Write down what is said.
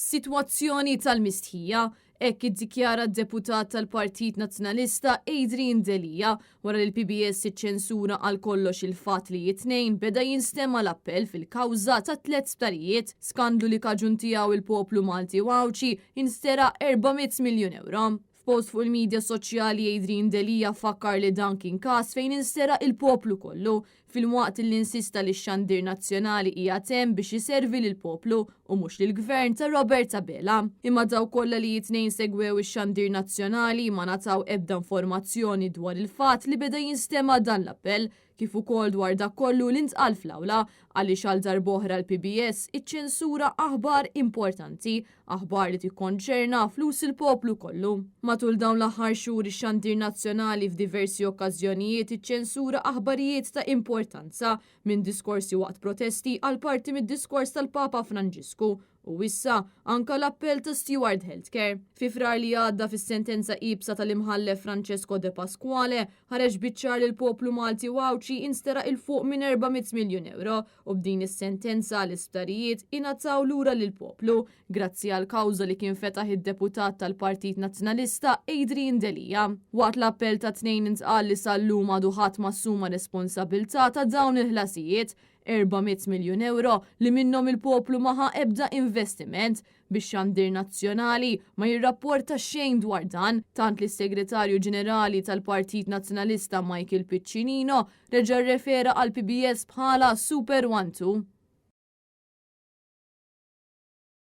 Sitwazzjoni tal-mistħija, hekk iddikjara d-deputat tal-Partit Nazzjonalista Adrian Delija wara li l-PBS iċċensura għal kollox il-fatt li jitnejn beda jinstema l-appell fil-kawża ta' 3 sptarijiet skandlu li kaġun tiegħu il-poplu Malti u Awċi jinstera 400 miljun euro. F'post fuq il-medja soċjali Adrian Delija fakkar li dan kien każ fejn instera il-poplu kollu fil-waqt li insista li x-xandir nazzjonali hija temm biex jiservi lil poplu u mhux lil gvern ta' Robert Abela. Imma daw kollha li jitnejn segwew ix-xandir nazzjonali ma nataw ebda informazzjoni dwar il-fatt li beda jinstema dan l-appell kif ukoll dwar dak kollu li ntqal fl-awla għaliex għal darb'oħra l-PBS iċċensura aħbar importanti, aħbar li tikkonċerna flus il-poplu kollu. Matul dawn l-aħħar xhur ix-xandir nazzjonali f'diversi okkażjonijiet iċċensura aħbarijiet ta' importanza minn diskorsi waqt protesti għal parti mid-diskors tal-Papa Franġisku u issa anka l-appell ta' Steward Healthcare. Fi frar li għadda fis-sentenza qibsa tal-imħallef Francesco De Pasquale ħareġ biċċar li l-poplu Malti u Awċi instera il-fuq minn 400 miljun euro u b'din is-sentenza l-isptarijiet ingħataw lura lill-poplu grazzi għal kawża li kien fetaħ id-deputat tal-Partit Nazzjonalista Adrian Delija. Waqt l-appell ta' tnejn intqal li sal-lum għadu ħadd massuma responsabilità ta' dawn il-ħlasijiet 400 miljun euro li minnhom il-poplu maħa ebda investiment biex xandir nazzjonali ma jirrapporta xejn dwar dan, tant li s-Segretarju Ġenerali tal-Partit Nazzjonalista Michael Piccinino reġa' rrefera għal PBS bħala Super 1-2.